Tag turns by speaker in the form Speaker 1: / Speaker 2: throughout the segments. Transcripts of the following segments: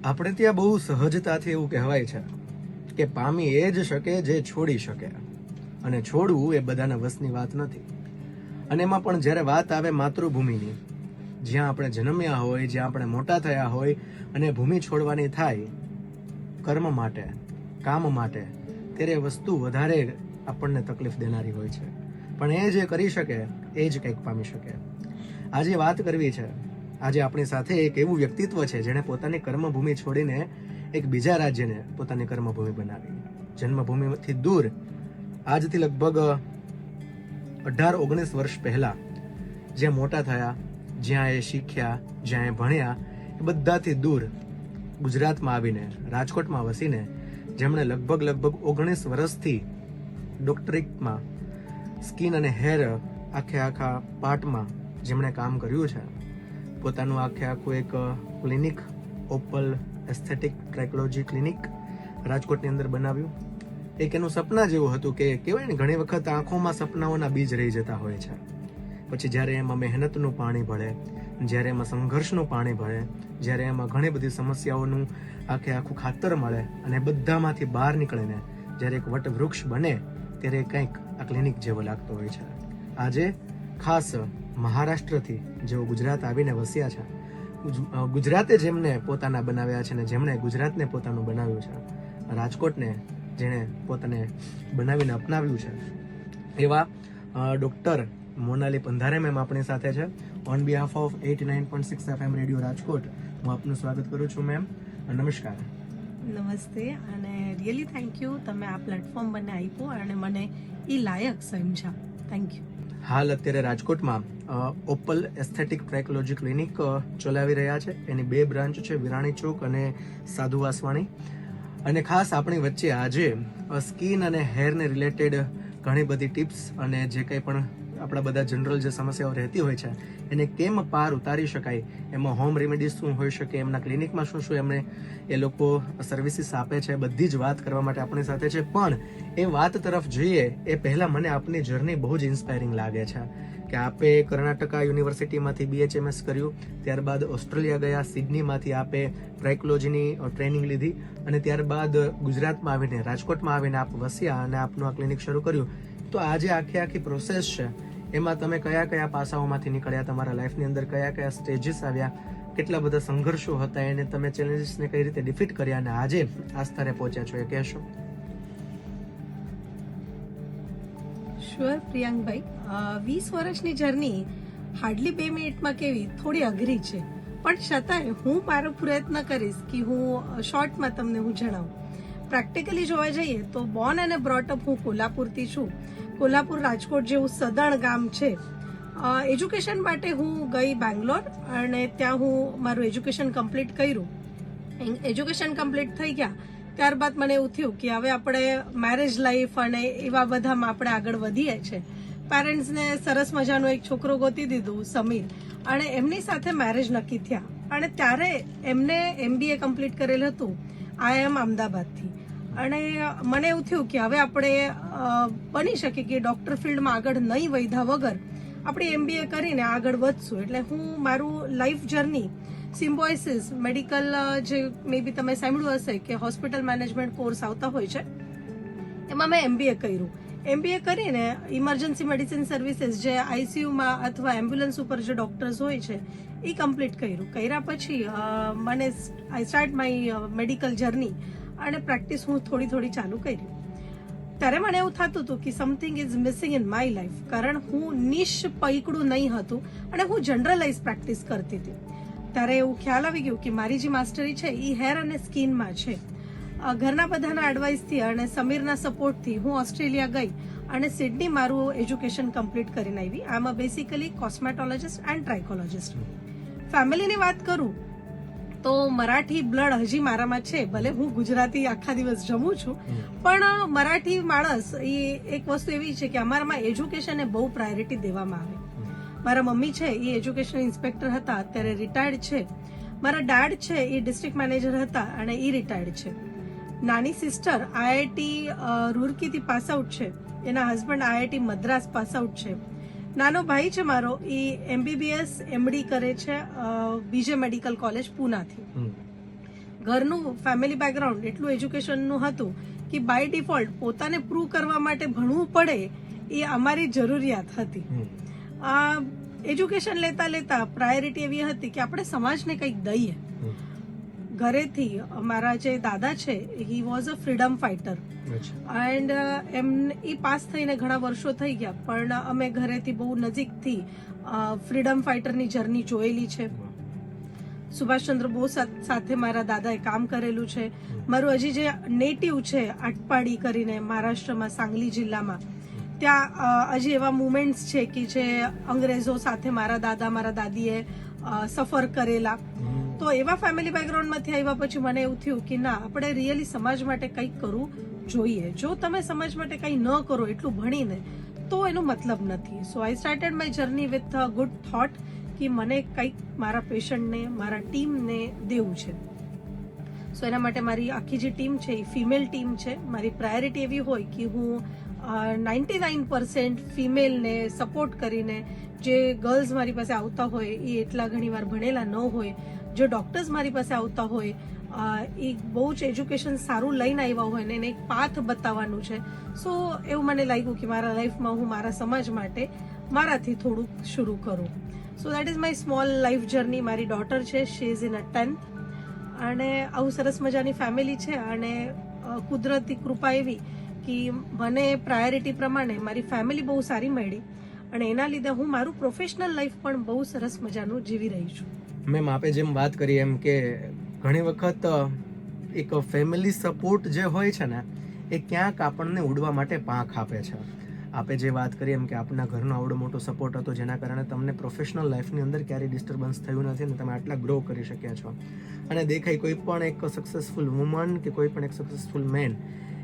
Speaker 1: આપણે ત્યાં બહુ સહજતાથી એવું કહેવાય છે કે પામી એ જ શકે જે છોડી શકે, અને છોડવું એ બધાના વસની વાત નથી. અને એમાં પણ જ્યારે વાત આવે માતૃભૂમિની, જ્યાં આપણે જન્મ્યા હોય, જ્યાં આપણે મોટા થયા હોય, અને ભૂમિ છોડવાની થાય કર્મ માટે, કામ માટે, ત્યારે વસ્તુ વધારે આપણને તકલીફ દેનારી હોય છે. પણ એ જે કરી શકે એ જ કંઈક પામી શકે. આજે વાત કરવી છે, આજે આપણી સાથે એક એવું વ્યક્તિત્વ છે જેણે પોતાની કર્મભૂમિ છોડીને એક બીજા રાજ્યને પોતાની કર્મભૂમિ બનાવી. જન્મભૂમિથી દૂર, આજથી લગભગ 18-19 વર્ષ પહેલા જ્યાં મોટા થયા, જ્યાં એ શીખ્યા, જ્યાં એ ભણ્યા, એ બધાથી દૂર ગુજરાતમાં આવીને, રાજકોટમાં વસીને, જેમણે લગભગ 19 વર્ષથી ડોક્ટરીમાં સ્કિન અને હેર આખા પાર્ટમાં જેમણે કામ કર્યું છે, પોતાનું આખું એક clinic, opal aesthetic trichology clinic રાજકોટની અંદર બનાવ્યું. એક એનું સપના જેવું હતું કે કહેવાય ને, ઘણી વખત આંખોમાં સપનાઓના બીજ રહી જતા હોય છે. પછી જ્યારે એમાં મહેનતનું પાણી ભળે, જ્યારે એમાં સંઘર્ષનું પાણી ભળે, જ્યારે એમાં ઘણી બધી સમસ્યાઓનું આખું ખાતર મળે, અને બધામાંથી બહાર નીકળીને જ્યારે એક વટવૃક્ષ બને, ત્યારે કંઈક આ ક્લિનિક જેવો લાગતો હોય છે. આજે ખાસ મહારાષ્ટ્રથી જેઓ ગુજરાત આવીને વસ્યા છે, ગુજરાતે જેમને પોતાના બનાવ્યા છે, ને જેમણે ગુજરાતને પોતાનું બનાવ્યું છે, રાજકોટને જેણે પોતાને બનાવીને અપનાવ્યું છે, એવા ડોક્ટર મોનાલી પંધારે મેમ આપણી સાથે છે. On behalf of 89.6 FM radio Rajkot, હું આપનું સ્વાગત કરું છું મેમ. નમસ્કાર.
Speaker 2: નમસ્તે, અને રિયલી થેન્ક યુ, તમે આ પ્લેટફોર્મ મને આપ્યું અને મને એ લાયક સમજ્યા. Thank you.
Speaker 1: હાલ અત્યારે રાજકોટમાં ઓપલ એસ્થેટિક ટ્રાઇકોલોજી ક્લિનિક ચલાવી રહ્યા છે. એની 2 બ્રાન્ચ છે, વિરાણી ચોક અને સાધુ વાસવાણી. અને ખાસ આપણી વચ્ચે આજે સ્કિન અને હેરને રિલેટેડ ઘણી બધી ટિપ્સ અને જે કંઈ પણ આપણા બધા જનરલ જે સમસ્યાઓ રહેતી હોય છે એને કેમ પાર ઉતારી શકાય, એમાં હોમ રેમેડીઝ શું હોઈ શકે, એમના ક્લિનિકમાં શું એમને એ લોકો સર્વિસીસ આપે છે, બધી જ વાત કરવા માટે આપણી સાથે છે. પણ એ વાત તરફ જઈએ એ પહેલાં મને આપની જર્ની બહુ જ ઇન્સ્પાયરિંગ લાગે છે કે આપે કર્ણાટકા યુનિવર્સિટીમાંથી BHMS કર્યું, ત્યારબાદ ઓસ્ટ્રેલિયા ગયા, સિડનીમાંથી આપે ટ્રાઇકોલોજીની ટ્રેનિંગ લીધી, અને ત્યારબાદ ગુજરાતમાં આવીને, રાજકોટમાં આવીને આપ વસ્યા અને આપનું આ ક્લિનિક શરૂ કર્યું. તો આજે આખી પ્રોસેસ છે, એમાં તમે કયા પાસાઓમાંથી નીકળ્યા, તમારા લાઈફની અંદર કયા સ્ટેજીસ આવ્યા, કેટલા બધા સંઘર્ષો હતા, એને તમે ચેલેન્જીસને કઈ રીતે ડિફીટ કર્યા, અને આજે આ સ્તરે પહોંચ્યા છો, એ કહેશો?
Speaker 2: શ્યોર પ્રિયાંકભાઈ, 20 વર્ષની જર્ની હાર્ડલી 2 મિનિટમાં કેવી થોડી અઘરી છે, પણ છતાંય હું મારો પ્રયત્ન કરીશ કે હું શોર્ટમાં તમને હું જણાવું. પ્રેક્ટિકલી જોવા જઈએ તો બોર્ન અને બ્રોટઅપ હું કોલ્હાપુરથી છું. કોલ્હાપુર રાજકોટ જેવું સદણ ગામ છે. એજ્યુકેશન માટે હું ગઈ બેંગ્લોર, અને ત્યાં હું મારું એજ્યુકેશન કમ્પ્લીટ કર્યું. એજ્યુકેશન કમ્પ્લીટ થઈ ગયા ત્યારબાદ મને એવું થયું કે હવે આપણે મેરેજ લાઈફ અને એવા બધામાં આપણે આગળ વધીએ છીએ. પેરેન્ટ્સને સરસ મજાનો એક છોકરો ગોતી દીધું, સમીર, અને એમની સાથે મેરેજ નક્કી થયા. અને ત્યારે એમને MBA કમ્પ્લીટ કરેલું હતું IIM અમદાવાદથી. અને મને એવું થયું કે હવે આપણે બની શકે કે ડોક્ટર ફિલ્ડમાં આગળ નહીં વધ્યા વગર આપણે MBA કરીને આગળ વધશું. એટલે હું મારું લાઈફ જર્ની સિમ્બોઇસિસ મેડિકલ, જે મે બી તમે સાંભળ્યું હશે કે હોસ્પિટલ મેનેજમેન્ટ કોર્સ આવતા હોય છે, એમાં મેં MBA કર્યું. MBA કરીને ઇમરજન્સી મેડિસિન સર્વિસીસ, જે ICUમાં અથવા એમ્બ્યુલન્સ ઉપર જે ડોક્ટર્સ હોય છે, એ કમ્પ્લીટ કર્યું. કર્યા પછી મને આઈ સ્ટાર્ટ માય મેડિકલ જર્ની, અને પ્રેક્ટિસ હું થોડી ચાલુ કરી. ત્યારે મને એવું થતું હતું કે something is missing in my life, કારણ હું નિશ પૈકડું નહીં હતું અને હું જનરલાઇઝ પ્રેક્ટિસ કરતી હતી. ત્યારે એવું ખ્યાલ આવી ગયું કે મારી જે માસ્ટરી છે એ હેર અને સ્કિનમાં છે. ઘરના બધાના એડવાઇસથી અને સમીરના સપોર્ટથી હું ઓસ્ટ્રેલિયા ગઈ અને સિડની મારું એજ્યુકેશન કમ્પ્લીટ કરીને આવી. આઈ એમ બેસિકલી કોસ્મેટોલોજીસ્ટ એન્ડ ટ્રાઇકોલોજીસ્ટ. ફેમિલીની વાત કરું તો મરાઠી બ્લડ હજી મારામાં છે, ભલે હું ગુજરાતી આખા દિવસ જમું છું, પણ મરાઠી માણસ એ એક વસ્તુ એવી છે કે અમારામાં એજ્યુકેશનને બહુ પ્રાયોરિટી દેવામાં આવે. મારા મમ્મી છે એ એજ્યુકેશન ઇન્સ્પેક્ટર હતા, અત્યારે રિટાયર્ડ છે. મારા ડેડ છે એ ડિસ્ટ્રિક્ટ મેનેજર હતા અને એ રિટાયર્ડ છે. નાની સિસ્ટર IIT રૂરકીથી પાસ આઉટ છે, એના husband IIT Madras pass out છે. નાનો ભાઈ છે મારો, એ MBBS MD કરે છે બીજે મેડિકલ કોલેજ પૂનાથી. ઘરનું ફેમિલી બેકગ્રાઉન્ડ એટલું એજ્યુકેશનનું હતું કે બાય ડિફોલ્ટ પોતાને પ્રૂવ કરવા માટે ભણવું પડે એ અમારી જરૂરિયાત હતી. એજ્યુકેશન લેતા લેતા પ્રાયોરિટી એવી હતી કે આપણે સમાજને કંઈક દઈએ. ઘરેથી અમારા જે દાદા છે he was a freedom fighter and A pass થઈને ઘણા વર્ષો થઈ ગયા, પણ અમે ઘરેથી બહુ નજીકથી ફ્રીડમ ફાઇટરની જર્ની જોયેલી છે. સુભાષચંદ્ર બોઝ સાથે મારા દાદાએ કામ કરેલું છે. મારું હજી જે નેટિવ છે આટપાડી કરીને મહારાષ્ટ્રમાં સાંગલી જિલ્લામાં, ત્યાં હજી એવા મુમેન્ટ્સ છે કે જે અંગ્રેજો સાથે મારા દાદા મારા દાદીએ સફર કરેલા. તો એવા ફેમિલી બેકગ્રાઉન્ડમાંથી આવ્યા પછી મને એવું થયું કે ના, આપણે રિયલી સમાજ માટે કંઈક કરવું જોઈએ. જો તમે સમાજ માટે કંઈ ન કરો એટલું ભણીને તો એનો મતલબ નથી. So I started my journey with a good thought કે મને કંઈક મારા પેશન્ટને મારા ટીમને દેવું છે. સો એના માટે મારી આખી જે ટીમ છે એ ફિમેલ ટીમ છે. મારી પ્રાયોરિટી એવી હોય કે હું 99% ફિમેલને સપોર્ટ કરીને, જે ગર્લ્સ મારી પાસે આવતા હોય એ એટલા ઘણી વાર ભણેલા ન હોય, જે ડોક્ટર્સ મારી પાસે આવતા હોય એ બહુ જ એજ્યુકેશન સારું લઈને આવ્યા હોય ને એને એક પાથ બતાવવાનું છે. સો એવું મને લાગ્યું કે મારા લાઈફમાં હું મારા સમાજ માટે મારાથી થોડુંક શરૂ કરું. So that is my small life journey. મારી ડોટર છે, she is in a 10th, અને આવું સરસ મજાની ફેમિલી છે. અને કુદરતી કૃપા એવી કે મને પ્રાયોરિટી પ્રમાણે મારી ફેમિલી બહુ સારી મળી અને એના લીધે હું મારું પ્રોફેશનલ લાઈફ પણ બહુ સરસ મજાનું જીવી રહી છું.
Speaker 1: મેમ, આપે જેમ વાત કરી એમ કે ઘણી વખત એક ફેમિલી સપોર્ટ જે હોય છે ને એ ક્યાંક આપણને ઉડવા માટે પાંખ આપે છે. આપે જે વાત કરી એમ કે આપના ઘરનો આવડો મોટો સપોર્ટ હતો જેના કારણે તમને પ્રોફેશનલ લાઈફની અંદર ક્યારેય ડિસ્ટર્બન્સ થયું નથી અને તમે આટલા ગ્રો કરી શક્યા છો. અને દેખાય કોઈ પણ એક સક્સેસફુલ વુમન કે કોઈ પણ એક સક્સેસફુલ મેન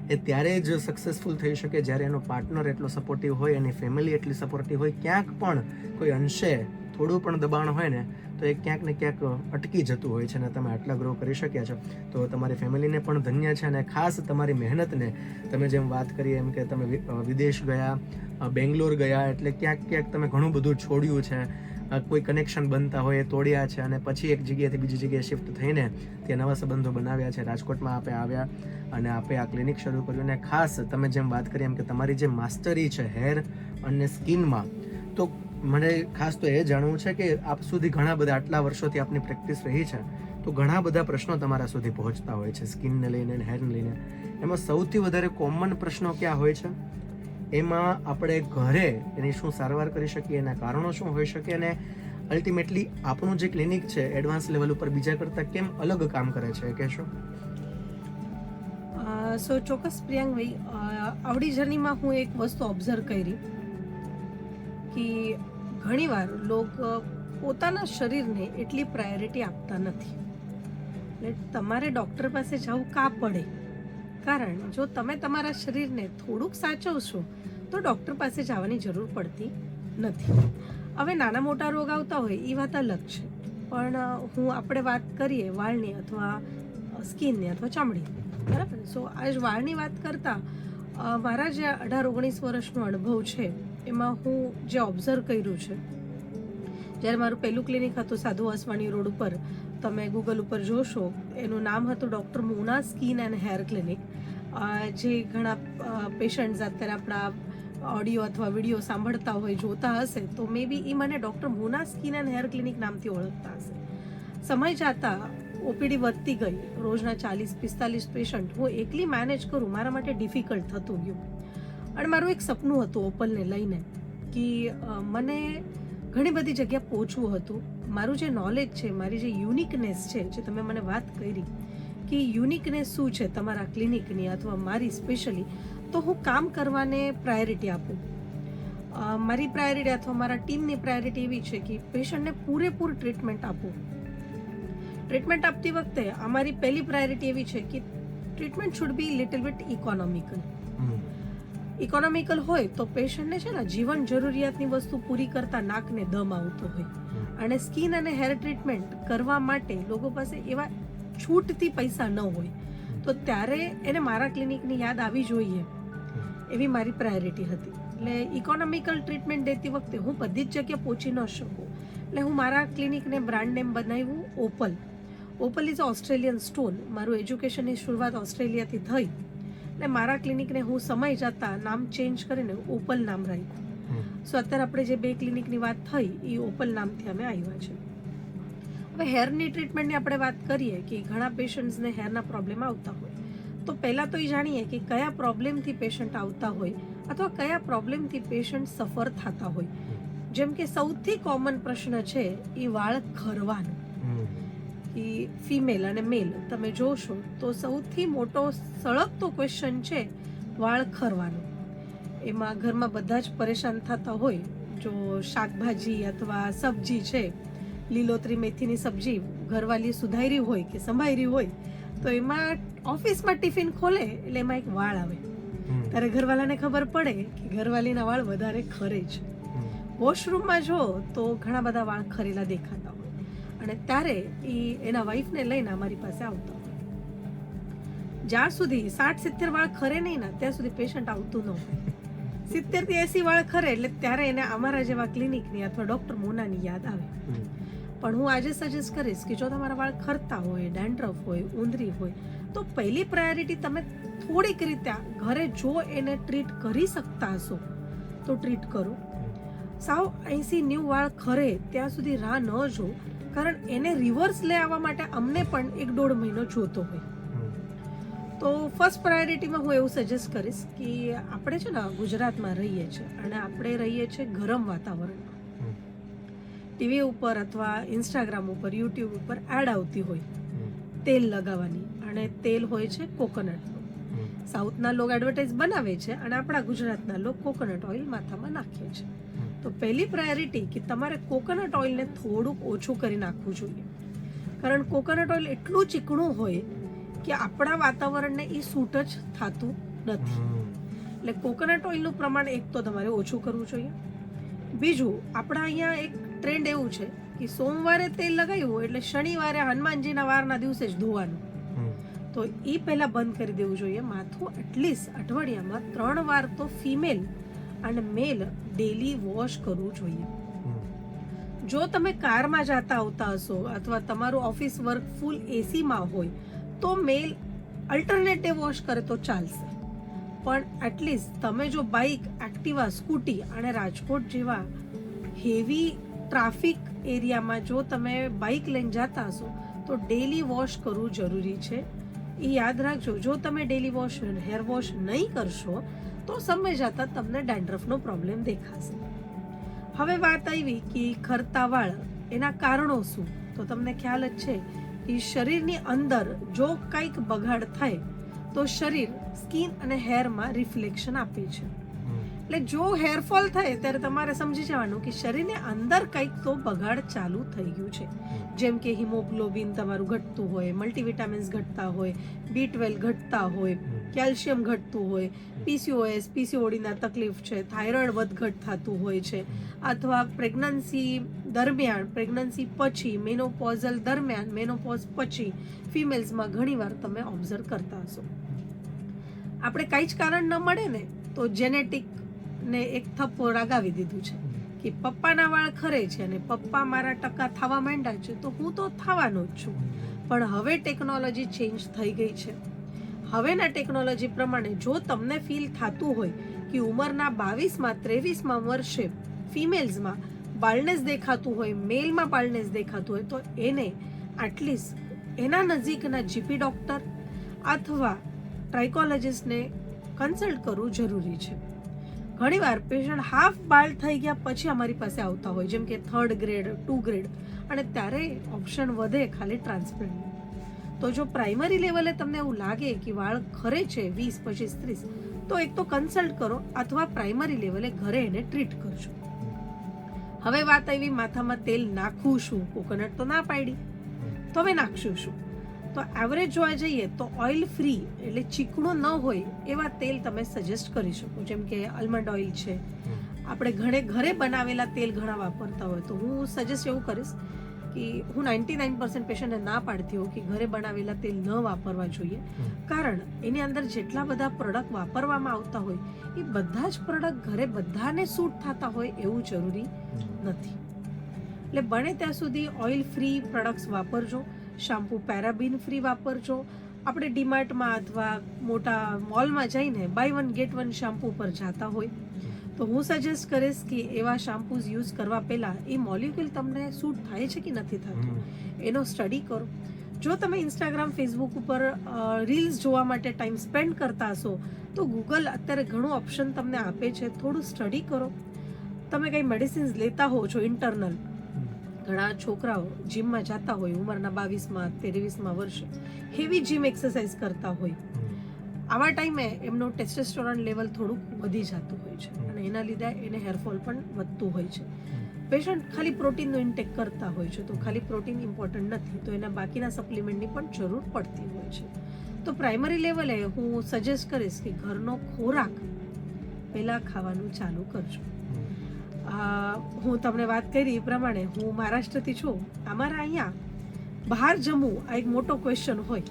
Speaker 1: એ ત્યારે જ સક્સેસફુલ થઈ શકે જ્યારે એનો પાર્ટનર એટલો સપોર્ટિવ હોય, એની ફેમિલી એટલી સપોર્ટિવ હોય. ક્યાંક પણ કોઈ અંશે થોડું પણ દબાણ હોય ને તો એ ક્યાંક ને ક્યાંક અટકી જતું હોય છે અને તમે આટલા ગ્રો કરી શક્યા છો. તો તમારી ફેમિલીને પણ ધન્ય છે અને ખાસ તમારી મહેનતને, તમે જેમ વાત કરી એમ કે તમે વિદેશ ગયા, બેંગ્લોર ગયા, એટલે ક્યાંક ક્યાંક તમે ઘણું બધું છોડ્યું છે, કોઈ કનેક્શન બનતા હોય એ તોડ્યા છે અને પછી એક જગ્યાએથી બીજી જગ્યાએ શિફ્ટ થઈને ત્યાં નવા સંબંધો બનાવ્યા છે. રાજકોટમાં આપે આવ્યા અને આપે આ ક્લિનિક શરૂ કર્યું. અને ખાસ તમે જેમ વાત કરી એમ કે તમારી જે માસ્ટરી છે હેર અને સ્કિનમાં, તો મને ખાસ તો એ જાણવું છે કે આપ સુધી ઘણા બધા આટલા વર્ષોથી આપની પ્રેક્ટિસ રહી છે તો ઘણા બધા પ્રશ્નો તમારા સુધી પહોંચતા હોય છે સ્કિનને લઈને અને હેરને લઈને. એમાં સૌથી વધારે કોમન પ્રશ્નો ક્યાં હોય છે? એમાં આપણે ઘરે એની શું સારવાર કરી શકીએ, એના કારણો શું હોઈ શકે અને અલ્ટિમેટલી આપણું જે ક્લિનિક છે એડવાન્સ લેવલ ઉપર બીજા કરતાં કેમ અલગ કામ કરે છે, એ કહેશો?
Speaker 2: સો ચોક્કસ પ્રિયાંકભાઈ, આવડી જર્નીમાં હું એક વસ્તુ ઓબ્ઝર્વ કરી કે ઘણીવાર લોકો પોતાના શરીરને એટલી પ્રાયોરિટી આપતા નથી. એટલે તમારે ડૉક્ટર પાસે જવું કાં પડે, કારણ જો તમે તમારા શરીરને થોડુંક સાચવશો તો ડૉક્ટર પાસે જવાની જરૂર પડતી નથી. હવે નાના મોટા રોગ આવતા હોય એ વાત અલગ છે, પણ આપણે વાત કરીએ વાળની અથવા સ્કિનની અથવા ચામડીની, બરાબર? સો આજ વાળની વાત કરતાં મારા જે 18-19 વર્ષનો અનુભવ છે એમાં હું જે ઓબ્ઝર્વ કર્યું છે, જ્યારે મારું પહેલું ક્લિનિક હતું સાધુ વાસવાણી રોડ ઉપર, તમે ગૂગલ ઉપર જોશો, એનું નામ હતું doctor Mona skin and hair clinic. જે ઘણા પેશન્ટ્સ અત્યારે આપણા ઓડિયો અથવા વિડીયો સાંભળતા હોય, જોતા હશે, તો મે બી એ મને doctor Mona skin and hair clinic નામથી ઓળખતા હશે. સમય જતાં ઓપીડી વધતી ગઈ, રોજના 40-45 પેશન્ટ હું એકલી મેનેજ કરું મારા માટે ડિફિકલ્ટ થતું ગયું. અને મારું એક સપનું હતું ઓપલને લઈને કે મને ઘણી બધી જગ્યા પહોંચવું હતું. મારું જે નોલેજ છે, મારી જે યુનિકનેસ છે, જે તમે મને વાત કરી કે યુનિકનેસ શું છે તમારા ક્લિનિકની અથવા મારી સ્પેશિયલી, તો હું કામ કરવાને પ્રાયોરિટી આપું. મારી પ્રાયોરિટી અથવા મારા ટીમની પ્રાયોરિટી એવી છે કે પેશન્ટને પૂરેપૂરું ટ્રીટમેન્ટ આપવું. ટ્રીટમેન્ટ આપતી વખતે અમારી પહેલી પ્રાયોરિટી એવી છે કે treatment should be little bit economical. Economical હોય તો પેશન્ટને છે ને જીવન જરૂરિયાતની વસ્તુ પૂરી કરતા નાકને દમ આવતો હોય. અને સ્કિન અને હેર ટ્રીટમેન્ટ કરવા માટે લોકો પાસે એવા છૂટથી પૈસા ન હોય, તો ત્યારે એને મારા ક્લિનિકની યાદ આવી જોઈએ એવી મારી પ્રાયોરિટી હતી. એટલે ઇકોનોમિકલ ટ્રીટમેન્ટ દેતી વખતે હું બધી જ જગ્યાએ પહોંચી ન શકું, એટલે હું મારા ક્લિનિકને બ્રાન્ડ નેમ બનાવ્યું opal. Opal is Australian stone. મારું એજ્યુકેશનની શરૂઆત ઓસ્ટ્રેલિયાથી થઈ એટલે મારા ક્લિનિકને હું સમય જતાં નામ ચેન્જ કરીને ઓપલ નામ રાખ્યું. સો અત્યારે આપણે જે 2 ક્લિનિકની વાત થઈ એ ઓપલ નામથી અમે આવ્યા છે. હવે હેરની ટ્રીટમેન્ટની આપણે વાત કરીએ કે ઘણા પેશન્ટ્સને હેરના પ્રોબ્લેમ આવતા હોય તો પહેલાં તો એ જાણીએ કે કયા પ્રોબ્લેમથી પેશન્ટ આવતા હોય અથવા કયા પ્રોબ્લેમથી પેશન્ટ સફર થતા હોય. જેમ કે સૌથી કોમન પ્રશ્ન છે એ વાળ ખરવાનો. એ ફિમેલ અને મેલ તમે જોશો તો સૌથી મોટો સળગતો ક્વેશ્ચન છે વાળ ખરવાનો. એમાં ઘરમાં બધા જ પરેશાન થતા હોય. જો શાકભાજી અથવા સબ્જી છે, લીલોતરી મેથીની સબ્જી ઘરવાળી સુધારી હોય કે સંભાળી હોય તો એમાં ઓફિસમાં ટિફિન ખોલે એટલે એમાં એક વાળ આવે. ત્યારે ઘરવાળાને ખબર પડે કે ઘરવાળીના વાળ વધારે ખરે છે. વોશરૂમમાં જો તો ઘણા બધા વાળ ખરેલા દેખાતા હોય અને ત્યારે એ એના વાઈફને લઈને અમારી પાસે આવતા હોય. જ્યાં સુધી 60-70 વાળ ખરે નહીં ને ત્યાં સુધી પેશન્ટ આવતું ન હોય. 70 થી 80 વાળ ખરે એટલે ત્યારે એને અમારા જેવા ક્લિનિકની અથવા ડોક્ટર મોનાની યાદ આવે. પણ હું આજે સજેસ્ટ કરીશ કે જો તમારા વાળ ખરતા હોય, ડેન્ડ્રફ હોય, ઉંદરી હોય તો પહેલી પ્રાયોરિટી તમે થોડીક રીતે ઘરે જો એને ટ્રીટ કરી શકતા હશો તો ટ્રીટ કરો. સાવ 80-90 વાળ ખરે ત્યાં સુધી રાહ ન જો, કારણ એને રિવર્સ લઈ આવવા માટે અમને પણ 1-1.5 મહિનો જોતો હોય. તો ફર્સ્ટ પ્રાયોરિટીમાં હું એવું સજેસ્ટ કરીશ કે આપણે છે ને ગુજરાતમાં રહીએ છીએ અને આપણે રહીએ છીએ ગરમ વાતાવરણમાં. ટીવી ઉપર અથવા ઇન્સ્ટાગ્રામ ઉપર, યુટ્યુબ ઉપર એડ આવતી હોય તેલ લગાવવાની અને તેલ હોય છે કોકોનટનું. સાઉથના લોકો એડવર્ટાઇઝ બનાવે છે અને આપણા ગુજરાતના લોકો કોકોનટ ઓઇલ માથામાં નાખે છે. તો પહેલી પ્રાયોરિટી કે તમારે કોકોનટ ઓઇલને થોડુંક ઓછું કરી નાખવું જોઈએ, કારણ કોકોનટ ઓઇલ એટલું ચીકણું હોય કે આપણા વાતાવરણને એ સૂટ જ થતું નથી. એટલે કોકોનટ ઓઇલનું પ્રમાણ એક તો તમારે ઓછું કરવું જોઈએ. બીજું, આપણા અહીંયા એક ટ્રેન્ડ એવું છે કે સોમવારે તેલ લગાવ્યું એટલે શનિવારે હનુમાનજીના વારના દિવસે જ ધોવાનું. તો એ પહેલાં બંધ કરી દેવું જોઈએ. માથું એટલીસ્ટ અઠવાડિયામાં 3 વાર તો ફિમેલ અને મેલ ડેલી વોશ કરવું જોઈએ. જો તમે કારમાં જતા આવતા હશો અથવા તમારું ઓફિસ વર્ક ફૂલ એસીમાં હોય તો મેલ અલ્ટરનેટ ડે વોશ કરે તો ચાલશે. પણ એટલીસ્ટ તમે જો બાઇક, એક્ટિવા, સ્કૂટી અને રાજકોટ જેવા હેવી ટ્રાફિક એરિયામાં જો તમે બાઇક લઈને જતા હશો તો ડેલી વોશ કરવું જરૂરી છે. એ યાદ રાખજો, જો તમે ડેલી વોશ, હેર વોશ નહીં કરશો તો સમય જતાં તમને ડેન્ડ્રફનો પ્રોબ્લેમ દેખાશે. હવે વાત આવી કે ખરતા વાળ, એના કારણો શું? તો તમને ખ્યાલ જ છે કે શરીરની અંદર જો કંઈક બગાડ થાય તો શરીર સ્કિન અને હેરમાં રિફ્લેક્શન આપે છે. એટલે જો હેરફોલ થાય ત્યારે તમારે સમજી જવાનું કે શરીરની અંદર કંઈક તો બગાડ ચાલુ થઈ ગયું છે. જેમ કે હિમોગ્લોબિન તમારું ઘટતું હોય, મલ્ટીવિટામિન્સ ઘટતા હોય, B12 ઘટતા હોય, કેલ્શિયમ ઘટતું હોય, PCOS, PCODના તકલીફ છે, થાઇરોઇડ વધઘટ થતું હોય છે, અથવા પ્રેગ્નન્સી દરમિયાન, પ્રેગ્નન્સી પછી, મેનોપોઝલ દરમિયાન, મેનોપોઝ પછી ફિમેલ્સમાં ઘણીવાર તમે ઓબ્ઝર્વ કરતા હશો. આપણે કંઈ જ કારણ ન મળે ને તો જેનેટિકને એક થપ્પો લગાવી દીધું છે કે પપ્પાના વાળ ખરે છે અને પપ્પા મારા ટકા થવા માંડ્યા છે તો હું તો થવાનો જ છું. પણ હવે ટેકનોલોજી ચેન્જ થઈ ગઈ છે. હવેના ટેકનોલોજી પ્રમાણે જો તમને ફીલ થતું હોય કે ઉંમરના 22માં 23માં વર્ષે ફિમેલ્સમાં બાલ્ડનેસ દેખાતું હોય, મેલમાં બાલ્ડનેસ દેખાતું હોય તો એને એટલીસ્ટ એના નજીકના જીપી ડોક્ટર અથવા ટ્રાઇકોલોજિસ્ટને કન્સલ્ટ કરવું જરૂરી છે. ઘણીવાર પેશન્ટ હાફ બાલ્ડ થઈ ગયા પછી અમારી પાસે આવતા હોય, જેમ કે 3rd ગ્રેડ, 2 ગ્રેડ, અને ત્યારે ઓપ્શન વધે ખાલી ટ્રાન્સપ્લાન્ટ. તો જો પ્રાઇમરી લેવલે તમને એવું લાગે કે વાળ ખરે છે 20, 25, 30 તો એક તો કન્સલ્ટ કરો અથવા પ્રાઇમરી લેવલે ઘરે એને ટ્રીટ કરજો. હવે વાત આવી માથામાં તેલ નાખવું શું? કોકોનટ તો ના પાડી, તો હવે નાખશું શું? તો એવરેજ જોવા જઈએ તો ઓઇલ ફ્રી એટલે ચીકણું ન હોય એવા તેલ તમે સજેસ્ટ કરી શકો. જેમ કે આલ્મંડ ઓઇલ છે, આપણે ઘરે બનાવેલા તેલ ઘણા વાપરતા હોય તો હું સજેસ્ટ એવું કરીશ કે હું 99% પેશન્ટને ના પાડતી હોઉં કે ઘરે બનાવેલા તેલ ન વાપરવા જોઈએ, કારણ એની અંદર જેટલા બધા પ્રોડક્ટ વાપરવામાં આવતા હોય એ બધા જ પ્રોડક્ટ ઘરે બધાને સૂટ થતા હોય એવું જરૂરી નથી. એટલે બને ત્યાં સુધી ઓઇલ ફ્રી પ્રોડક્ટ્સ વાપરજો. શેમ્પૂ પેરાબીન ફ્રી વાપરજો. આપણે ડીમાર્ટમાં અથવા મોટા મોલમાં જઈને buy one get one shampoo પર જતા હોય તો હું સજેસ્ટ કરીશ કે એવા શેમ્પૂઝ યુઝ કરવા પહેલા એ મોલિક્યુલ તમને સૂટ થાય છે કે નથી થતું એનો સ્ટડી કરો. જો તમે ઇન્સ્ટાગ્રામ ફેસબુક ઉપર રીલ્સ જોવા માટે ટાઈમ સ્પેન્ડ કરતા હશો તો ગૂગલ અત્યારે ઘણું ઓપ્શન તમને આપે છે, થોડું સ્ટડી કરો. તમે કંઈ મેડિસિન્સ લેતા હો છો ઇન્ટરનલ, ઘણા છોકરાઓ જીમમાં જતા હોય ઉંમરના 22માં 23માં વર્ષે, હેવી જીમ એક્સરસાઇઝ કરતા હોય, આવા ટાઈમે એમનું ટેસ્ટોસ્ટેરોન લેવલ થોડુંક વધી જતું હોય છે અને એના લીધે એને હેરફોલ પણ વધતું હોય છે. પેશન્ટ ખાલી પ્રોટીનનો ઇન્ટેક કરતા હોય છે તો ખાલી પ્રોટીન ઇમ્પોર્ટન્ટ નથી, તો એના બાકીના સપ્લિમેન્ટની પણ જરૂર પડતી હોય છે. તો પ્રાઇમરી લેવલે હું સજેસ્ટ કરીશ કે ઘરનો ખોરાક પહેલાં ખાવાનું ચાલુ કરજો. હું તમને વાત કરી એ પ્રમાણે હું મહારાષ્ટ્રથી છું. અમારા અહીંયા બહાર જમવું આ એક મોટો ક્વેશ્ચન હોય.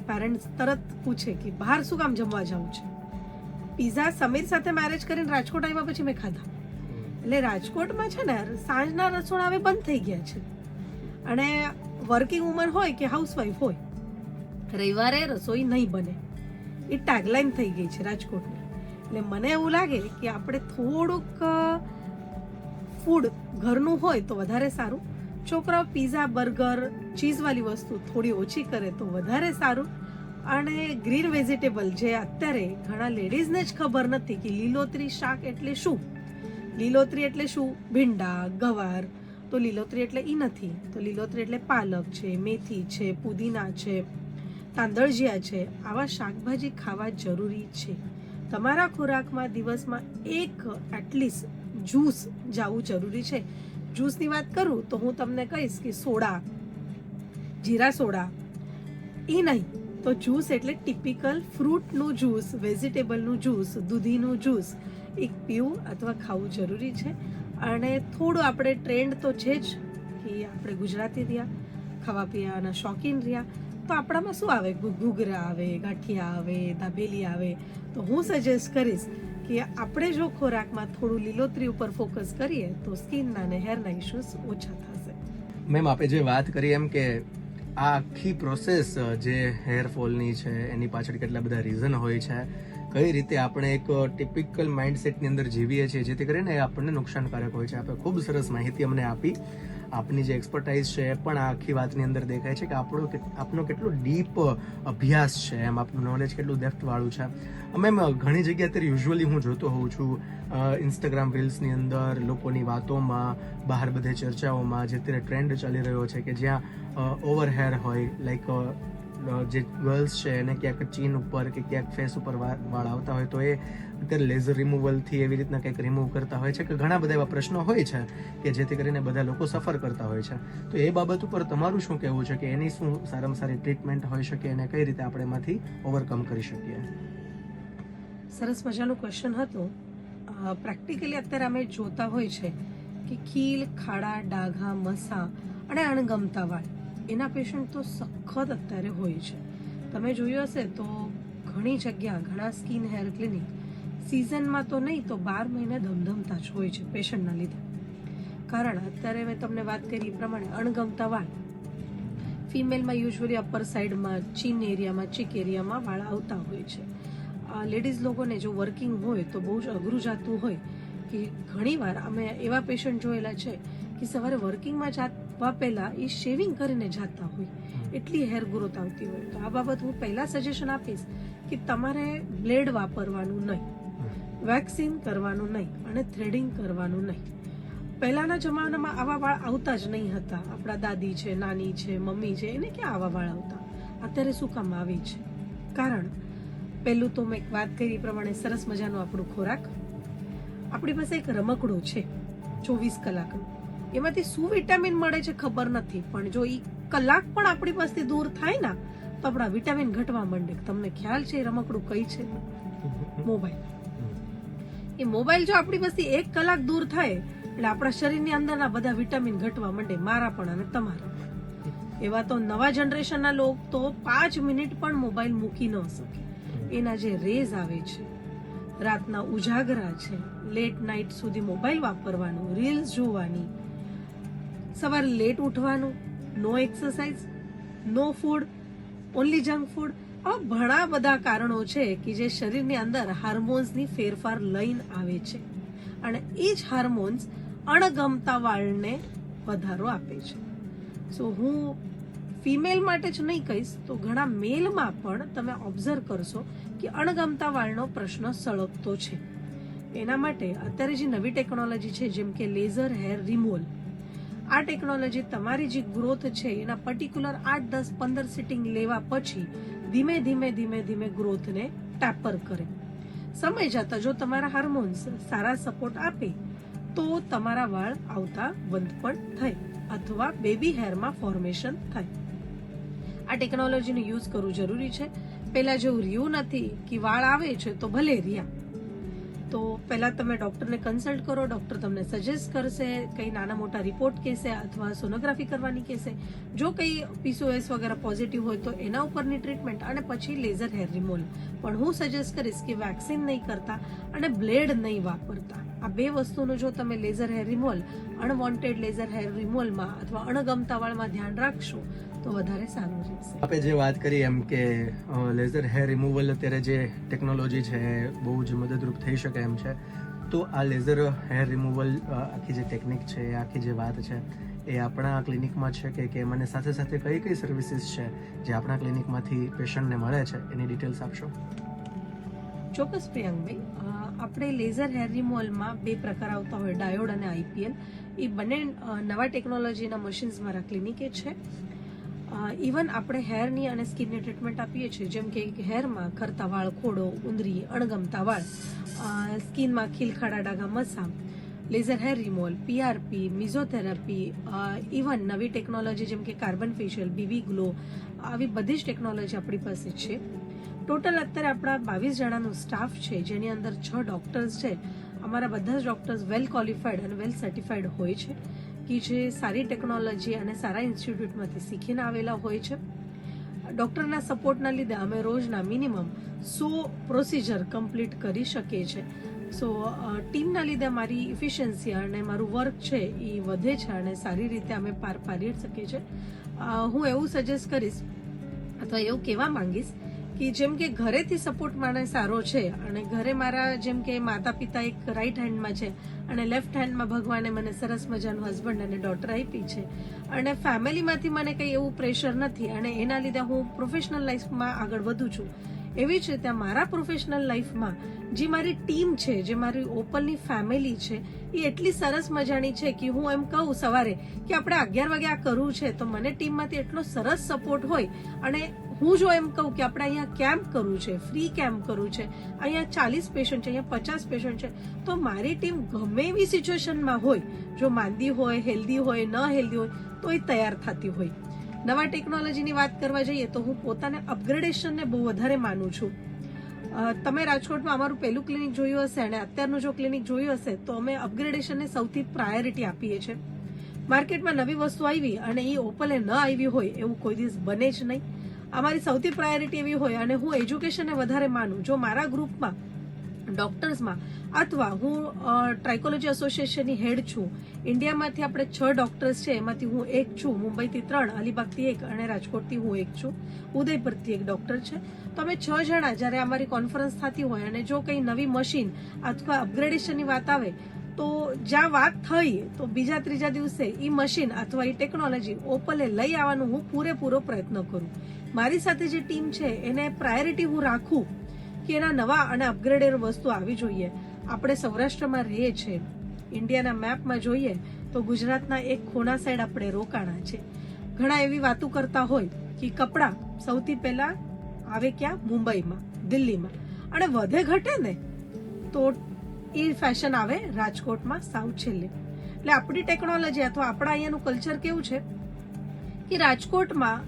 Speaker 2: પેરેન્ટ્સ તરત પૂછે કે બહાર શું કામ જમવા જવું છે. પીઝા સમીર સાથે મેરેજ કરીને રાજકોટ આવ્યા પછી મેં ખાધા. એટલે રાજકોટમાં છે ને સાંજના રસોડા હવે બંધ થઈ ગયા છે અને વર્કિંગ વુમન હોય કે હાઉસવાઈફ હોય, રવિવારે રસોઈ નહીં બને એ ટેગલાઇન થઈ ગઈ છે રાજકોટની. એટલે મને એવું લાગે કે આપણે થોડુંક ફૂડ ઘરનું હોય તો વધારે સારું. છોકરાઓ પીઝા બર્ગર ચીઝવાળી વસ્તુ થોડી ઓછી કરે તો વધારે સારું. અને ગ્રીન વેજીટેબલ જે અત્યારે ઘણા લેડીઝને જ ખબર નથી કે લીલોતરી શાક એટલે શું. લીલોતરી એટલે શું? ભીંડા, ગવાર. તો લીલોતરી એટલે ઈ નથી. તો લીલોતરી એટલે પાલક છે, મેથી છે, પુદીના છે, તાંદળજિયા છે. આવા શાકભાજી ખાવા જરૂરી છે. તમારા ખોરાકમાં દિવસમાં એક એટલીસ્ટ જ્યુસ જવું જરૂરી છે. જ્યુસની વાત કરું તો હું તમને કહીશ કે સોડા, જીરા સોડા એ નહીં તો જ્યુસ એટલે ટિપિકલ ફ્રૂટનું જ્યુસ, વેજીટેબલનું જ્યુસ, દૂધીનું જ્યુસ એક પીવું અથવા ખાવું જરૂરી છે. અને થોડું આપણે ટ્રેન્ડ તો છે જ કે આપણે ગુજરાતી રહ્યા, ખાવા પીવાના શોખીન રહ્યા, તો આપણામાં શું આવે? ઘૂઘરા આવે, ગાંઠિયા આવે, દાબેલી આવે. તો હું સજેસ્ટ કરીશ કે આપણે જો ખોરાકમાં થોડું લીલોતરી ઉપર ફોકસ કરીએ તો સ્કિનના અને હેરના ઇશ્યુઝ ઓછા થશે.
Speaker 1: મેમ આપે જે વાત કરી એમ કે આ આખી પ્રોસેસ જે હેરફોલની છે એની પાછળ કેટલા બધા રીઝન હોય છે, કઈ રીતે આપણે એક ટિપિકલ માઇન્ડસેટની અંદર જીવીએ છીએ જેથી કરીને એ આપણને નુકસાનકારક હોય છે. આપણે ખૂબ સરસ માહિતી અમને આપી. આપની જે એક્સપર્ટાઇઝ છે એ પણ આ આખી વાતની અંદર દેખાય છે કે આપનો કેટલો ડીપ અભ્યાસ છે, એમ આપનું નોલેજ કેટલું ડેપ્થવાળું છે. મેમ ઘણી જગ્યાએ અત્યારે યુઝ્યુઅલી હું જોતો હોઉં છું ઇન્સ્ટાગ્રામ રીલ્સની અંદર, લોકોની વાતોમાં, બહાર બધે ચર્ચાઓમાં જે અત્યારે ટ્રેન્ડ ચાલી રહ્યો છે કે જ્યાં ઓવર હેર હોય, લાઈક જે ગર્લ્સ છે એને ક્યાંક ચીન ઉપર કે ક્યાંક ફેસ ઉપર વાળ આવતા હોય તો એ અત્યારે લેઝર રિમૂવલથી એવી રીતના કંઈક રિમૂવ કરતા હોય છે કે ઘણા બધા એવા પ્રશ્નો હોય છે કે જેથી કરીને બધા લોકો સફર કરતા હોય છે. તો એ બાબત ઉપર તમારું શું કહેવું છે કે એની શું સારામાં સારી ટ્રીટમેન્ટ હોઈ શકે અને કઈ રીતે આપણે એમાંથી ઓવરકમ કરી શકીએ?
Speaker 2: સરસ મજાનું ક્વેશ્ચન હતું. પ્રેક્ટિકલી અત્યારે અમે જોતા હોય છે કે ખીલ, ખાડા, ડાઘા, મસા અને અણગમતા વાળ એના પેશન્ટ તો સખત અત્યારે હોય છે. તમે જોયું હશે તો ઘણી જગ્યા, ઘણા સ્કિન હેર ક્લિનિક સિઝનમાં તો નહીં તો 12 મહિને ધમધમતા જ હોય છે પેશન્ટના લીધે. કારણ અત્યારે મેં તમને વાત કરી એ પ્રમાણે અણગમતા વાળ ફિમેલમાં યુઝ્યુઅલી અપર સાઈડમાં, ચીન એરિયામાં, ચીક એરિયામાં વાળ આવતા હોય છે. લેડીઝ લોકોને જો વર્કિંગ હોય તો બહુ જ અઘરું જતું હોય કે ઘણીવાર અમે એવા પેશન્ટ જોયેલા છે કે સવારે વર્કિંગમાં જવા પહેલાં એ શેવિંગ કરીને જતા હોય, એટલી હેર ગ્રોથ આવતી હોય. તો આ બાબત હું પહેલાં સજેશન આપીશ કે તમારે બ્લેડ વાપરવાનું નહીં, વેક્સિંગ કરવાનું નહીં અને થ્રેડિંગ કરવાનું નહીં. પહેલાંના જમાનામાં આવા વાળ આવતા જ નહીં હતા. આપણા દાદી છે, નાની છે, મમ્મી છે, એને ક્યાં આવા વાળ આવતા? અત્યારે શું કામ આવી છે? કારણ પહેલું તો મેં વાત કરી એ પ્રમાણે સરસ મજાનો આપણો ખોરાક. આપણી પાસે એક રમકડું છે 24 કલાકનું, એમાંથી શું વિટામિન મળે છે ખબર નથી, પણ જો એ કલાક પણ આપણી પાસેથી દૂર થાય ને તો આપણા વિટામિન ઘટવા માંડે. તમને ખ્યાલ છે એ રમકડું કઈ છે? મોબાઈલ. એ મોબાઈલ જો આપણી પાસે 1 કલાક દૂર થાય એટલે આપણા શરીરની અંદરના બધા વિટામિન ઘટવા માંડે, મારા પણ અને તમારા. એવા તો નવા જનરેશનના લોકો તો 5 મિનિટ પણ મોબાઈલ મૂકી ન શકે. એના જે રેઝ આવે છે, રાતના ઉજાગરા છે, લેટ નાઇટ સુધી મોબાઈલ વાપરવાનું, રીલ્સ જોવાની, સવારે લેટ ઉઠવાનું, નો એક્સરસાઇઝ, નો ફૂડ, ઓનલી જંક ફૂડ, આવા ઘણા બધા કારણો છે કે જે શરીરની અંદર હાર્મોન્સની ફેરફાર લઈને આવે છે અને એ જ હાર્મોન્સ અણગમતા વાળને વધારો આપે છે. સો હું ફિમેલ માટે જ નહીં કહીશ તો ઘણા મેલમાં પણ તમે ઓબ્ઝર્વ કરશો કે અણગમતા વાળનો પ્રશ્ન સળગતો છે. એના માટે અત્યારે જે નવી ટેકનોલોજી છે જેમ કે લેઝર હેર રિમૂવલ, આ ટેકનોલોજી તમારી જે ગ્રોથ છે એના પર્ટિક્યુલર 8, 10, 15 સિટિંગ લેવા પછી ધીમે ધીમે ધીમે ધીમે ગ્રોથને ટેપર કરે. સમય જતા જો તમારા હાર્મોન્સ સારા સપોર્ટ આપે તો તમારા વાળ આવતા બંધ પણ થાય અથવા બેબી હેરમાં ફોર્મેશન થાય. આ ટેકનોલોજીનો યુઝ કરવું જરૂરી છે. પહેલા જેવું રહ્યું નથી કે વાળ આવે છે તો ભલે રહ્યા. તો પહેલા તમે ડોક્ટરને કન્સલ્ટ કરો, ડોક્ટર તમને સજેસ્ટ કરશે, કંઈ નાના મોટા રિપોર્ટ કહેશે અથવા સોનોગ્રાફી કરવાની કહેશે. જો કંઈ PCOS વગેરે પોઝિટિવ હોય તો એના ઉપરની ટ્રીટમેન્ટ અને પછી લેઝર હેર રિમૂવલ. પણ હું સજેસ્ટ કરીશ કે વેક્સિન નહીં કરતા અને બ્લેડ નહીં વાપરતા. આ બે વસ્તુનું જો તમે laser hair removal, unwanted laser hair રિમૂવલમાં અથવા અણગમતા વાળમાં ધ્યાન રાખશો તો વધારે સારું રહેશે.
Speaker 1: આપણે જે વાત કરી એમ કે લેઝર હેર રિમૂવલ અત્યારે જે ટેકનોલોજી છે બહુ જ મદદરૂપ થઈ શકે એમ છે. તો આ લેઝર હેર રિમૂવલ આખી જે ટેકનિક છે, આખી જે વાત છે એ આપણા ક્લિનિકમાં છે કે મને સાથે સાથે કઈ કઈ સર્વિસીસ છે જે આપણા ક્લિનિકમાંથી પેશન્ટને મળે છે એની ડિટેલ્સ આપશો?
Speaker 2: ચોક્કસ પ્રિયંકભાઈ, આપણે લેઝર હેર રિમૂવલમાં બે પ્રકાર આવતા હોય, ડાયોડ અને IPL. એ બંને નવા ટેકનોલોજીના મશીન્સ મારા ક્લિનિકે છે. ઇવન આપણે હેરની અને સ્કિનની ટ્રીટમેન્ટ આપીએ છીએ, જેમ કે હેરમાં ખરતા વાળ, ખોડો, ઉંદરી, અણગમતા વાળ, સ્કિનમાં ખીલ, ખાડા, ડાઘા, મસા, laser hair removal, PRP, mesotherapy, even નવી ટેકનોલોજી જેમ કે કાર્બન ફેશિયલ, BB ગ્લો, આવી બધી જ ટેકનોલોજી આપણી પાસે છે. ટોટલ અત્યારે આપણા 22 જણાનો સ્ટાફ છે, જેની અંદર 6 ડોક્ટર્સ છે. અમારા બધા જ ડોક્ટર્સ વેલ ક્વોલિફાઈડ અને વેલ સર્ટિફાઈડ હોય છે કે જે સારી ટેકનોલોજી અને સારા ઇન્સ્ટિટ્યૂટમાંથી શીખીને આવેલા હોય છે. ડોક્ટરના સપોર્ટના લીધે અમે રોજના મિનિમમ 100 પ્રોસિજર કમ્પ્લીટ કરી શકીએ છીએ. સો ટીમના લીધે મારી ઇફિશિયન્સી અને મારું વર્ક છે એ વધે છે અને સારી રીતે અમે પાર પાડી શકીએ છીએ. હું એવું સજેસ્ટ કરીશ અથવા એવું કહેવા માંગીશ કે જેમ કે ઘરેથી સપોર્ટ મને સારો છે અને ઘરે મારા જેમ કે માતા પિતા એક રાઈટ હેન્ડમાં છે અને લેફ્ટ હેન્ડમાં ભગવાને મને સરસ મજાનું હસબન્ડ અને ડોટર આપી છે અને ફેમિલીમાંથી મને કંઈ એવું પ્રેશર નથી અને એના લીધે હું પ્રોફેશનલ લાઈફમાં આગળ વધું છું. એવી જ રીતે મારા પ્રોફેશનલ લાઈફમાં જે મારી ટીમ છે, જે મારી ઓપલની ફેમિલી છે, એ એટલી સરસ મજાની છે કે હું એમ કહું સવારે કે આપણે 11 વાગે આ કરવું છે તો મને ટીમમાંથી એટલો સરસ સપોર્ટ હોય. અને હું જો એમ કહું કે આપણે અહીંયા કેમ્પ કરવું છે, ફ્રી કેમ્પ કરવું છે, અહીંયા 40 પેશન્ટ છે, અહીંયા 50 પેશન્ટ છે, તો મારી ટીમ ગમે એવી સિચ્યુએશનમાં હોય, જો માંદી હોય, હેલ્ધી હોય, ન હેલ્ધી હોય, તો એ તૈયાર થતી હોય. નવા ટેકનોલોજીની વાત કરવા જઈએ તો હું પોતાને અપગ્રેડેશનને બહુ વધારે માનું છું. તમે રાજકોટમાં અમારું પહેલું ક્લિનિક જોયું હશે અને અત્યારનું જો ક્લિનિક જોયું હશે તો અમે અપગ્રેડેશનને સૌથી પ્રાયોરિટી આપીએ છીએ. માર્કેટમાં નવી વસ્તુ આવી અને એ ઓપલે ન આવી હોય એવું કોઈ દિવસ બને જ નહીં. અમારી સૌથી પ્રાયોરિટી એવી હોય અને હું એજ્યુકેશનને વધારે માનું. જો મારા ગ્રુપમાં ડોક્ટર્સમાં અથવા હું ટ્રાઇકોલોજી એસોસિએશનની હેડ છું, ઇન્ડિયામાંથી આપણે 6 ડોક્ટર્સ છે, એમાંથી હું એક છું, મુંબઈથી 3, અલીબાગથી 1 અને રાજકોટથી હું એક છું, ઉદયપુરથી એક ડોક્ટર છે. તો અમે 6 જણા જ્યારે અમારી કોન્ફરન્સ થતી હોય અને જો કંઈ નવી મશીન અથવા અપગ્રેડેશનની વાત આવે તો જ્યાં વાત થઈ તો બીજા ત્રીજા દિવસે એ મશીન અથવા એ ટેકનોલોજી ઓપલે લઈ આવવાનો હું પૂરેપૂરો પ્રયત્ન કરું. મારી સાથે જે ટીમ છે એને પ્રાયોરિટી હું રાખું કે એના નવા અને અપગ્રેડેડ વસ્તુ આવી જોઈએ. આપણે સૌરાષ્ટ્રમાં રહીએ છીએ, ઇન્ડિયાના મેપમાં જોઈએ તો ગુજરાતના એક ખૂણા સાઈડ આપણે રોકાણા છે. ઘણા એવી વાતો કરતા હોય કે કપડાં સૌથી પહેલા આવે ક્યાં? મુંબઈમાં, દિલ્હીમાં, અને વધે ઘટે ને તો એ ફેશન આવે રાજકોટમાં સાવ છેલ્લે. એટલે આપણી ટેકનોલોજી અથવા આપણા અહીંયાનું કલ્ચર કેવું છે કે રાજકોટમાં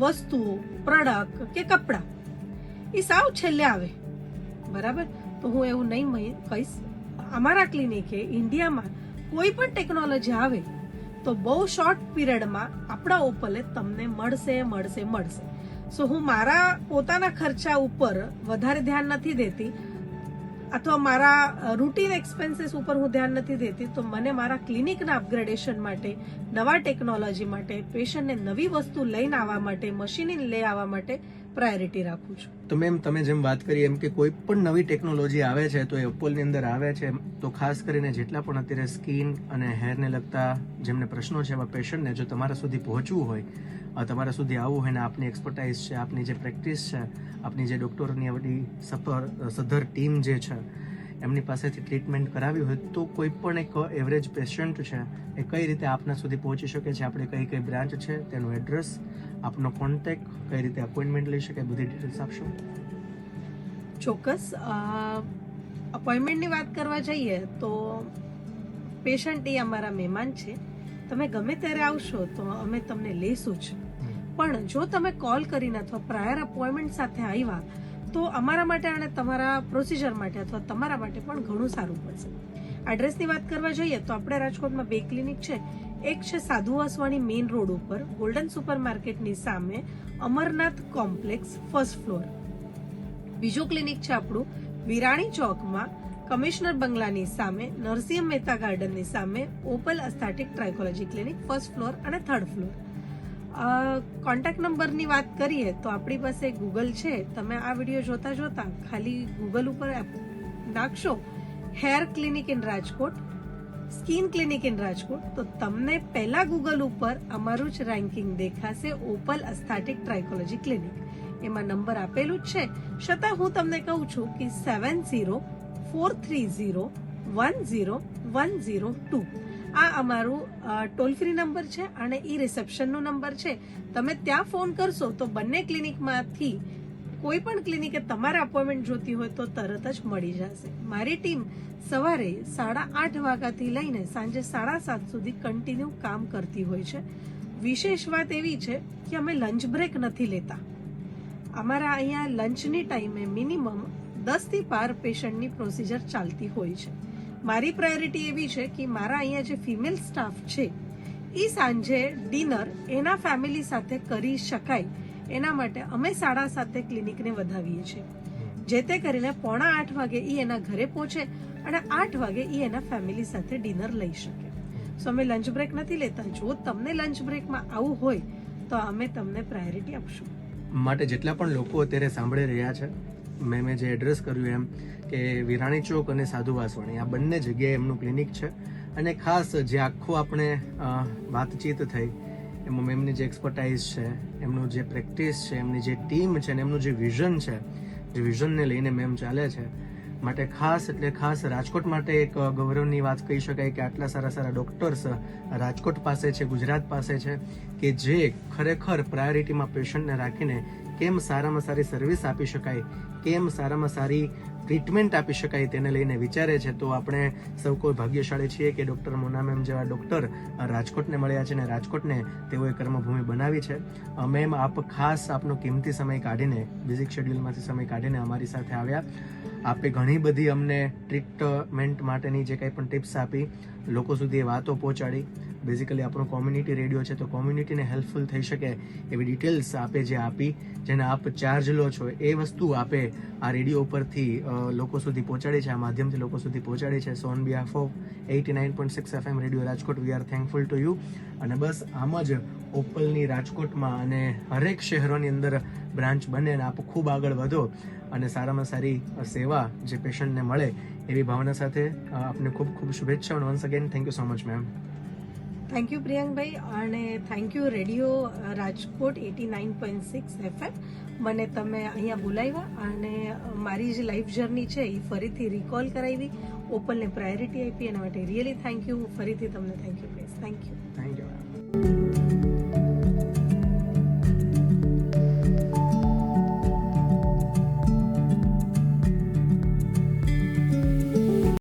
Speaker 2: વસ્તુઓ, પ્રોડક્ટ કે કપડાં એ સાવ છેલ્લે આવે. બરાબર? તો હું એવું નહીં કહીશ. અમારા ક્લિનિકે ઇન્ડિયામાં કોઈ પણ ટેકનોલોજી આવે તો બહુ શોર્ટ પીરિયડમાં આપણા ઓપલે તમને મળશે. સો હું મારા પોતાના ખર્ચા ઉપર વધારે ધ્યાન નથી દેતી. અથવા મારા રૂટીન એક્સપેન્સીસ ઉપર હું ધ્યાન નથી દેતી, તો મને મારા ક્લિનિકના અપગ્રેડેશન માટે, નવા ટેકનોલોજી માટે, પેશન્ટને નવી વસ્તુ લઈને આવવા માટે, મશીન લઈ આવવા માટે પ્રાયોરિટી રાખું છું.
Speaker 1: તો મેમ તમે જેમ વાત કરી એમ કે કોઈ પણ નવી ટેકનોલોજી આવે છે તો એ અપોલની અંદર આવે છે, તો ખાસ કરીને જેટલા પણ અત્યારે સ્કિન અને હેરને લગતા જેમને પ્રશ્નો છે એવા પેશન્ટને જો તમારા સુધી પહોંચવું હોય, તમારા સુધી આવવું હોય ને આપની એક્સપર્ટાઇઝ છે, આપની જે પ્રેક્ટિસ છે, આપની જે ડૉક્ટરોની આ બધી સધર ટીમ જે છે એમની પાસેથી ટ્રીટમેન્ટ કરાવી હોય તો કોઈ પણ એક એવરેજ પેશન્ટ છે એ કઈ રીતે આપના સુધી પહોંચી શકે છે, આપણે કઈ કઈ બ્રાન્ચ છે, તેનું એડ્રેસ, આપનો કોન્ટેક્ટ, કઈ રીતે અપોઇન્ટમેન્ટ લઈ શકે, બધી ડિટેલ્સ આપશો?
Speaker 2: ચોક્કસ. અપોઇન્ટમેન્ટની વાત કરવા જઈએ તો પેશન્ટ એ અમારા મહેમાન છે. તમે ગમે ત્યારે આવશો તો અમે તમને લઈશું જ. પણ જો તમે કોલ કરીને અથવા પ્રાયર અપોઇન્ટમેન્ટ સાથે આવ્યા તો અમારા માટે અને તમારા પ્રોસિજર માટે અથવા તમારા માટે પણ ઘણું સારું પડશે. એડ્રેસની વાત કરવા જઈએ તો આપણે રાજકોટમાં 2 ક્લિનિક છે. એક છે સાધુ વાસવાણી મેઇન રોડ ઉપર ગોલ્ડન સુપર માર્કેટની સામે અમરનાથ કોમ્પ્લેક્સ ફર્સ્ટ ફ્લોર. બીજું ક્લિનિક છે આપણું વિરાણી ચોકમાં કમિશનર બંગલાની સામે નરસિંહ મહેતા ગાર્ડનની સામે Opal aesthetic trichology clinic first floor અને થર્ડ ફ્લોર. કોન્ટેક્ટ નંબરની વાત કરીએ તો આપણી પાસે ગૂગલ છે. તમે આ વિડીયો જોતા જોતા ખાલી ગૂગલ ઉપર નાખશો hair clinic in Rajkot, skin clinic in Rajkot, તો તમને પહેલા ગૂગલ ઉપર અમારું જ રેન્કિંગ દેખાશે, ઓપલ એસ્થેટિક ટ્રાઇકોલોજી ક્લિનિક. એમાં નંબર આપેલું જ છે, છતાં હું તમને કહું છું કે 7043010102 આ અમારું ટોલ ફ્રી નંબર છે અને એ રિસેપ્શનનો નંબર છે. તમે ત્યાં ફોન કરશો તો બંને ક્લિનિકમાંથી કોઈ પણ ક્લિનિકે તમારે અપોઇન્ટમેન્ટ જોતી હોય તો તરત જ મળી જશે. મારી ટીમ સવારે 8:30 વાગ્યાથી લઈને સાંજે 7:30 સુધી કન્ટિન્યુ કામ કરતી હોય છે. વિશેષ વાત એવી છે કે અમે લંચ બ્રેક નથી લેતા. અમારા અહીંયા લંચની ટાઈમે મિનિમમ 10 થી 12 પેશન્ટની પ્રોસિજર ચાલતી હોય છે. મારી પ્રાયોરિટી એવી છે કે મારા અહીંયા જે ફિમેલ સ્ટાફ છે એ સાંજે ડિનર એના ફેમિલી સાથે કરી શકાય એના માટે અમે 7:30 ક્લિનિકને વધાવીએ છીએ, જે તે કરીને 7:45 વાગે એ એના ઘરે પહોંચે અને 8 વાગે એ એના ફેમિલી સાથે ડિનર લઈ શકે. સો અમે લંચ બ્રેક નથી લેતા. જો તમને લંચ બ્રેકમાં આવવું હોય તો અમે તમને પ્રાયોરિટી આપશું.
Speaker 1: માટે જેટલા પણ લોકો અત્યારે સાંભળી રહ્યા છે, મેં જે એડ્રેસ કર્યું એમ કે વિરાણી ચોક અને સાધુ વાસવાણી આ બંને જગ્યાએ એમનું ક્લિનિક છે. અને ખાસ જે આખું આપણે વાતચીત થઈ એમાં એમની જે એક્સપર્ટાઇઝ છે, એમનું જે પ્રેક્ટિસ છે, એમની જે ટીમ છે અને એમનું જે વિઝન છે, જે વિઝનને લઈને મેમ ચાલે છે, માટે ખાસ એટલે ખાસ રાજકોટ માટે એક ગૌરવની વાત કહી શકાય કે આટલા સારા ડોક્ટર્સ રાજકોટ પાસે છે, ગુજરાત પાસે છે, કે જે ખરેખર પ્રાયોરિટીમાં પેશન્ટને રાખીને કેમ સારામાં સારી સર્વિસ આપી શકાય, કેમ સારામાં સારી ટ્રીટમેન્ટ આપી શકાય તેને લઈને વિચારે છે. તો આપણે સૌ કોઈ ભાગ્યશાળી છીએ કે ડૉક્ટર મોના મેમ જેવા ડૉક્ટર રાજકોટને મળ્યા છે અને રાજકોટને તેઓએ કર્મભૂમિ બનાવી છે. મેમ આપ ખાસ આપનો કિંમતી સમય કાઢીને, બિઝી શેડ્યુલમાંથી સમય કાઢીને અમારી સાથે આવ્યા. આપે ઘણી બધી અમને ટ્રીટમેન્ટ માટેની જે કંઈ પણ ટિપ્સ આપી, લોકો સુધી એ વાતો પહોંચાડી. બેઝિકલી આપણો કોમ્યુનિટી રેડિયો છે તો કોમ્યુનિટીને હેલ્પફુલ થઈ શકે એવી ડિટેલ્સ આપે જે આપી, જેને આપ ચાર્જ લો છો એ વસ્તુ આપે આ રેડિયો ઉપરથી લોકો સુધી પહોંચાડી છે, આ માધ્યમથી લોકો સુધી પહોંચાડી છે. So on behalf of 89.6 FM radio Rajkot we are thankful to you. અને બસ આમ જ ઓપલની રાજકોટમાં અને હરેક શહેરોની અંદર બ્રાન્ચ બને અને આપ ખૂબ આગળ વધો અને સારામાં સારી સેવા જે પેશન્ટને મળે એવી ભાવના સાથે આપને ખૂબ ખૂબ શુભેચ્છાઓ. Once again thank you so much ma'am.
Speaker 2: Thank you પ્રિયંકભાઈ અને thank you radio Rajkot 89.6 FM. મને તમે અહીંયા બોલાવ્યા અને મારી જે લાઈફ જર્ની છે એ ફરીથી રિકોલ કરાવી, ઓપલને પ્રાયોરિટી આપી એના માટે રિયલી થેન્ક યુ. ફરીથી તમને thank you please. Thank you.